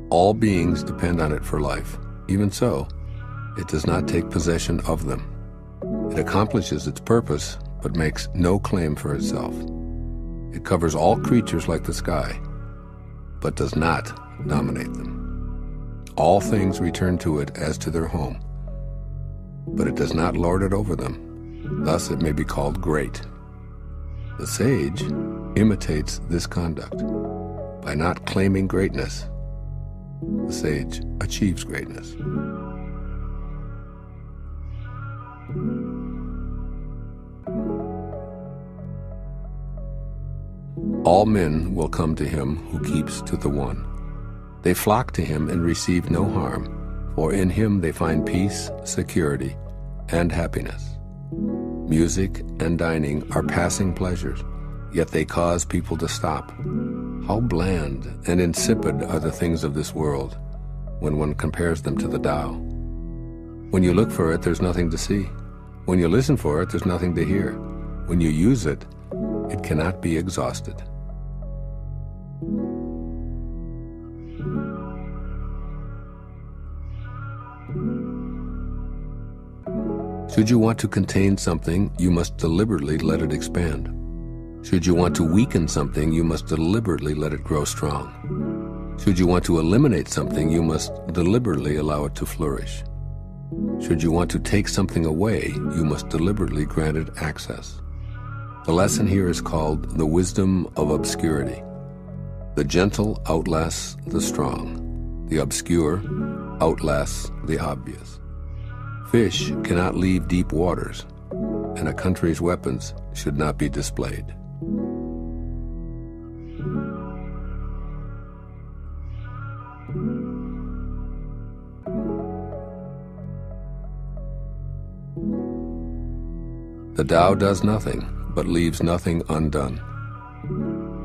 All beings depend on it for life. Even so, it does not take possession of them. It accomplishes its purpose, but makes no claim for itself. It covers all creatures like the sky, but does not dominate them. All things return to it as to their home, but it does not lord it over them. Thus it may be called great. The sage imitates this conduct. By not claiming greatness, the sage achieves greatness. All men will come to him who keeps to the one. They flock to him and receive no harm, for in him they find peace, security, and happiness. Music and dining are passing pleasures, yet they cause people to stop. How bland and insipid are the things of this world when one compares them to the Tao. When you look for it, there's nothing to see. When you listen for it, there's nothing to hear. When you use it, it cannot be exhausted. Should you want to contain something, you must deliberately let it expand. Should you want to weaken something, you must deliberately let it grow strong. Should you want to eliminate something, you must deliberately allow it to flourish. Should you want to take something away, you must deliberately grant it access. The lesson here is called the wisdom of obscurity. The gentle outlasts the strong. The obscure outlasts the obvious. Fish cannot leave deep waters, and a country's weapons should not be displayed. The Tao does nothing, but leaves nothing undone.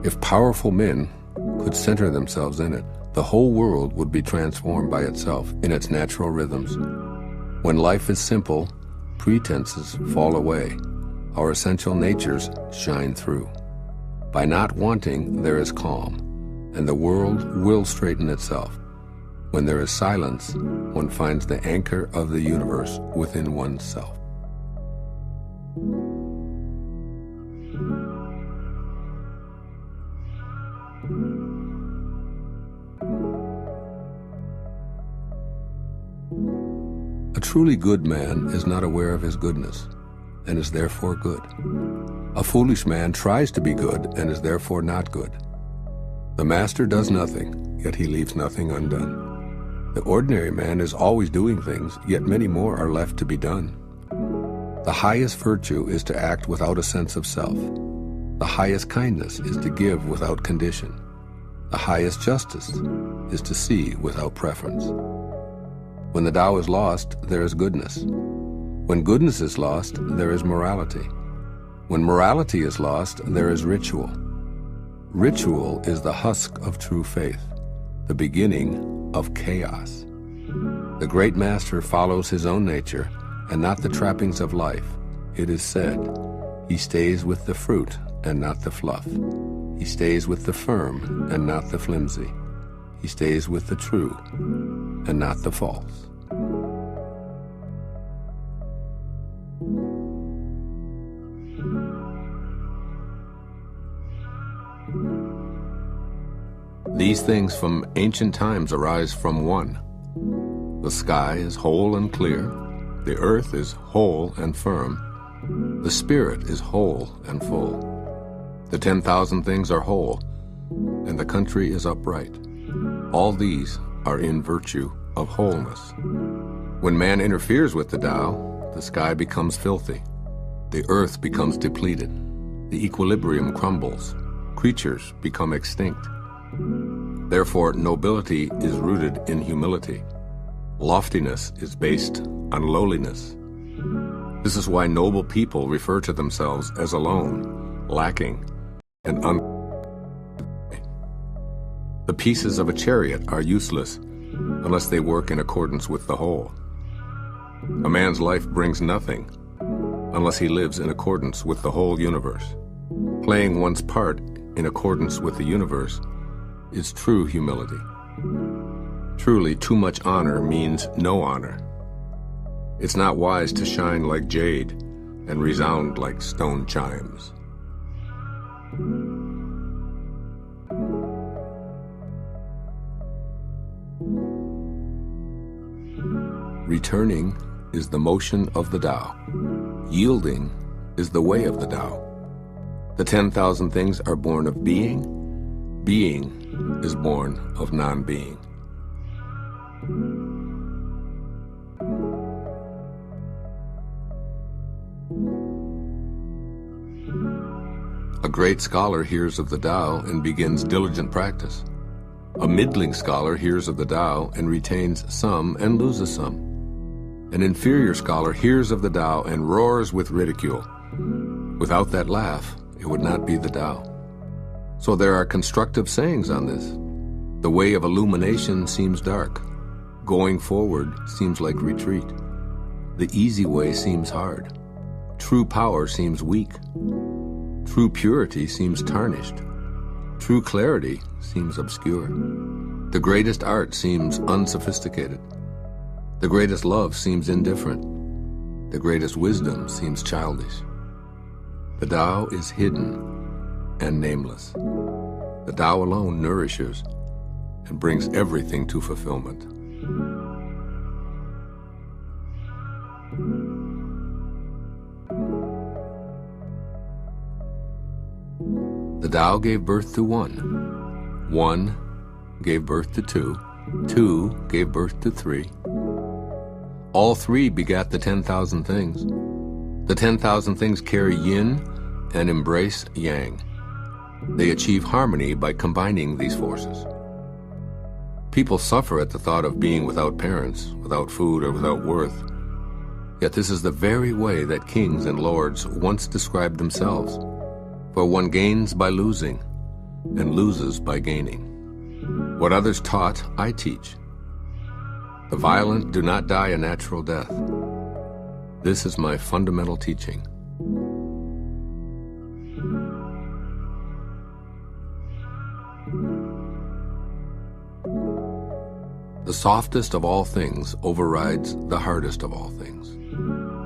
If powerful men could center themselves in it, the whole world would be transformed by itself in its natural rhythms. When life is simple, pretenses fall away. Our essential natures shine through. By not wanting, there is calm, and the world will straighten itself. When there is silence, one finds the anchor of the universe within oneself. A truly good man is not aware of his goodness, and is therefore good. A foolish man tries to be good, and is therefore not good. The master does nothing, yet he leaves nothing undone. The ordinary man is always doing things, yet many more are left to be done. The highest virtue is to act without a sense of self. The highest kindness is to give without condition. The highest justice is to see without preference. When the Tao is lost, there is goodness. When goodness is lost, there is morality. When morality is lost, there is ritual. Ritual is the husk of true faith, the beginning of chaos. The great master follows his own nature and not the trappings of life. It is said, he stays with the fruit and not the fluff. He stays with the firm and not the flimsy. He stays with the true and not the false. These things from ancient times arise from one. The sky is whole and clear. The earth is whole and firm. The spirit is whole and full. The 10,000 things are whole, and the country is upright. All these are in virtue of wholeness. When man interferes with the Tao, the sky becomes filthy. The earth becomes depleted. The equilibrium crumbles. Creatures become extinct. Therefore, nobility is rooted in humility. Loftiness is based on lowliness. This is why noble people refer to themselves as alone, lacking, and The pieces of a chariot are useless unless they work in accordance with the whole. A man's life brings nothing unless he lives in accordance with the whole universe. Playing one's part in accordance with the universe is true humility. Truly, too much honor means no honor. It's not wise to shine like jade and resound like stone chimes. Returning is the motion of the Tao. Yielding is the way of the Tao. The 10,000 things are born of being. Being is born of non-being. A great scholar hears of the Tao and begins diligent practice. A middling scholar hears of the Tao and retains some and loses some. An inferior scholar hears of the Tao and roars with ridicule. Without that laugh, it would not be the Tao. So there are constructive sayings on this. The way of illumination seems dark. Going forward seems like retreat. The easy way seems hard. True power seems weak. True purity seems tarnished. True clarity seems obscure. The greatest art seems unsophisticated. The greatest love seems indifferent. The greatest wisdom seems childish. The Tao is hidden and nameless. The Tao alone nourishes and brings everything to fulfillment. The Tao gave birth to one. One gave birth to two. Two gave birth to three. All three begat the 10,000 things. The 10,000 things carry yin and embrace yang. They achieve harmony by combining these forces. People suffer at the thought of being without parents, without food, or without worth. Yet this is the very way that kings and lords once described themselves. For one gains by losing, and loses by gaining. What others taught, I teach. The violent do not die a natural death. This is my fundamental teaching. The softest of all things overrides the hardest of all things.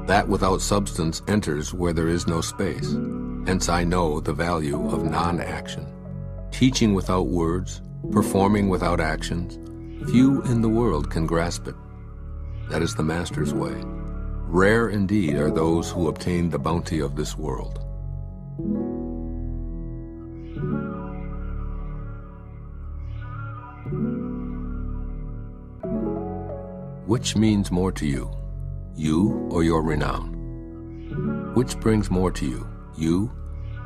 That without substance enters where there is no space. Hence I know the value of non-action. Teaching without words, performing without actions, few in the world can grasp it. That is the Master's way. Rare indeed are those who obtain the bounty of this world. Which means more to you, you or your renown? Which brings more to you, you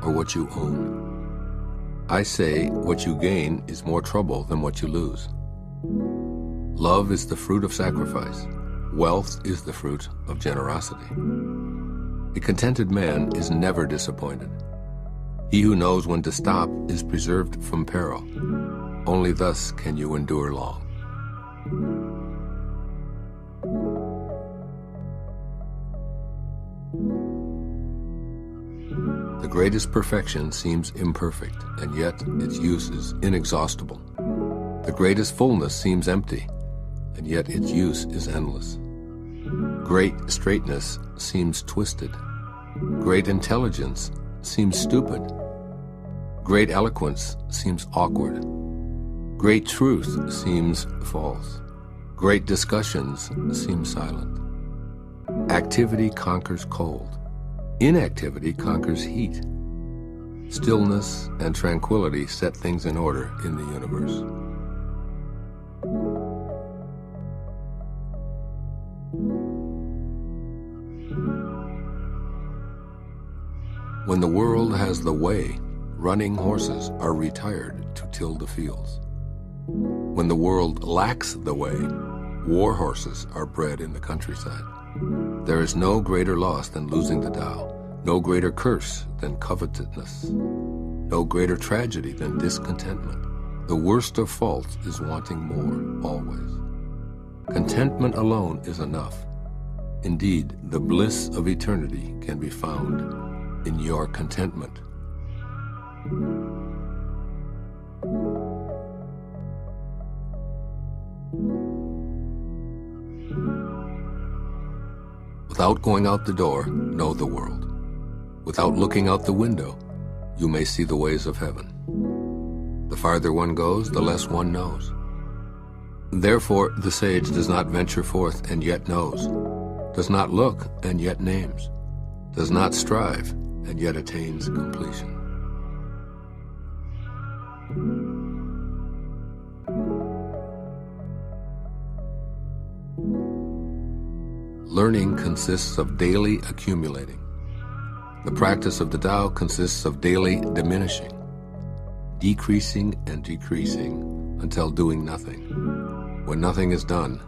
or what you own? I say what you gain is more trouble than what you lose. Love is the fruit of sacrifice. Wealth is the fruit of generosity. A contented man is never disappointed. He who knows when to stop is preserved from peril. Only thus can you endure long. The greatest perfection seems imperfect, and yet its use is inexhaustible. The greatest fullness seems empty, and yet its use is endless. Great straightness seems twisted. Great intelligence seems stupid. Great eloquence seems awkward. Great truth seems false. Great discussions seem silent. Activity conquers cold. Inactivity conquers heat. Stillness and tranquility set things in order in the universe. When the world has the way, running horses are retired to till the fields. When the world lacks the way, war horses are bred in the countryside. There is no greater loss than losing the Tao, no greater curse than covetousness, no greater tragedy than discontentment. The worst of faults is wanting more, always. Contentment alone is enough. Indeed, the bliss of eternity can be found in your contentment. Without going out the door, know the world. Without looking out the window, you may see the ways of heaven. The farther one goes, the less one knows. Therefore, the sage does not venture forth and yet knows, does not look and yet names, does not strive and yet attains completion. Learning consists of daily accumulating. The practice of the Tao consists of daily diminishing, decreasing and decreasing until doing nothing. When nothing is done,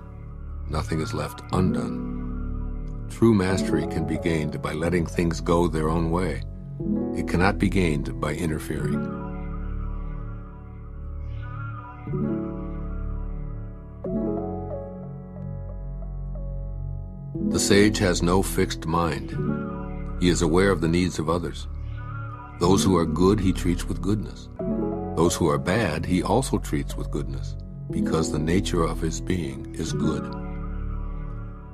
nothing is left undone. True mastery can be gained by letting things go their own way. It cannot be gained by interfering. The sage has no fixed mind. He is aware of the needs of others. Those who are good he treats with goodness. Those who are bad he also treats with goodness, because the nature of his being is good.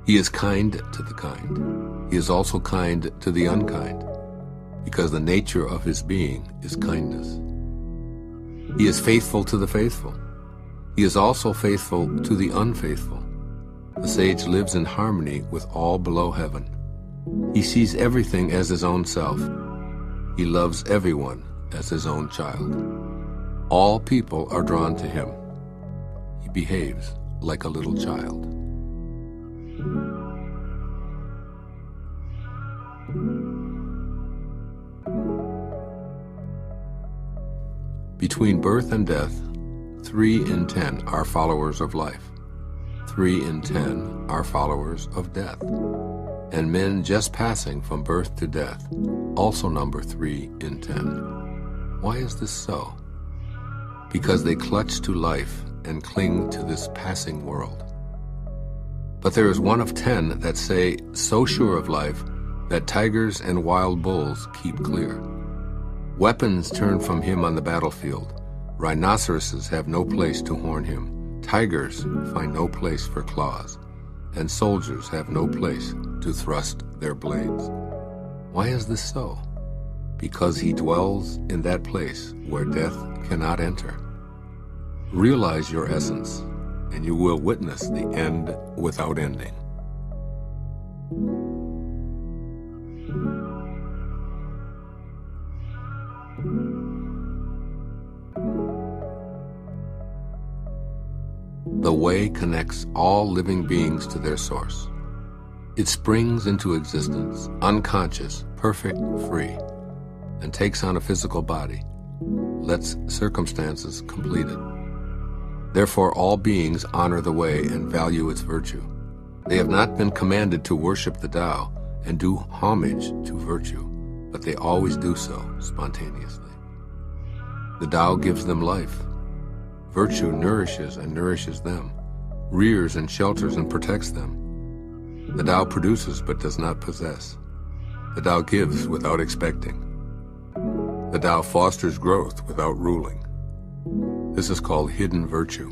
He is kind to the kind. He is also kind to the unkind, because the nature of his being is kindness. He is faithful to the faithful. He is also faithful to the unfaithful. The sage lives in harmony with all below heaven. He sees everything as his own self. He loves everyone as his own child. All people are drawn to him. He behaves like a little child. Between birth and death, 3 in 10 are followers of life. 3 in 10 are followers of death. And men just passing from birth to death also number 3 in 10. Why is this so? Because they clutch to life and cling to this passing world. But there is 1 of 10 that say, so sure of life, that tigers and wild bulls keep clear. Weapons turn from him on the battlefield. Rhinoceroses have no place to horn him. Tigers find no place for claws, and soldiers have no place to thrust their blades. Why is this so? Because he dwells in that place where death cannot enter. Realize your essence, and you will witness the end without ending. The way connects all living beings to their source. It springs into existence, unconscious, perfect, free, and takes on a physical body, lets circumstances complete it. Therefore, all beings honor the way and value its virtue. They have not been commanded to worship the Tao and do homage to virtue, but they always do so spontaneously. The Tao gives them life. Virtue nourishes and nourishes them, rears and shelters and protects them. The Tao produces but does not possess. The Tao gives without expecting. The Tao fosters growth without ruling. This is called hidden virtue.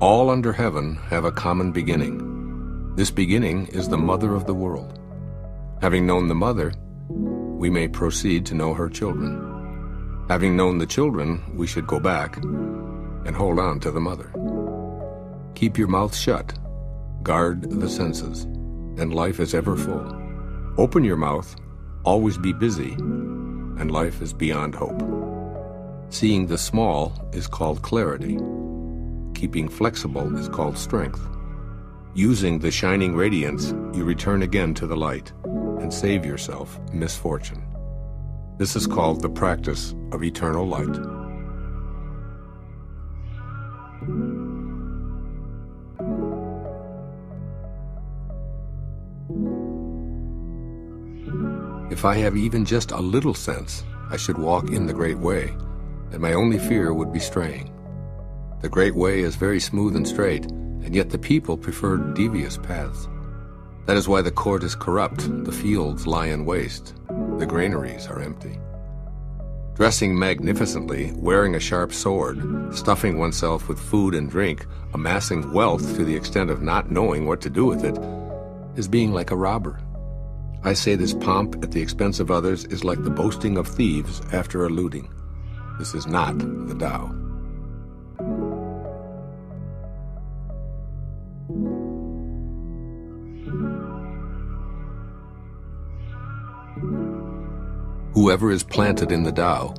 All under heaven have a common beginning. This beginning is the mother of the world. Having known the mother, we may proceed to know her children. Having known the children, we should go back and hold on to the mother. Keep your mouth shut, guard the senses, and life is ever full. Open your mouth, always be busy, and life is beyond hope. Seeing the small is called clarity. Keeping flexible is called strength. Using the shining radiance, you return again to the light and save yourself misfortune. This is called the practice of eternal light. If I have even just a little sense, I should walk in the great way, and my only fear would be straying. The great way is very smooth and straight, and yet the people prefer devious paths. That is why the court is corrupt, the fields lie in waste, the granaries are empty. Dressing magnificently, wearing a sharp sword, stuffing oneself with food and drink, amassing wealth to the extent of not knowing what to do with it, is being like a robber. I say this pomp at the expense of others is like the boasting of thieves after a looting. This is not the Tao. Whoever is planted in the Tao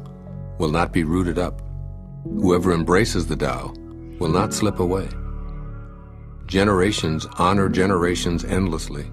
will not be rooted up. Whoever embraces the Tao will not slip away. Generations honor generations endlessly,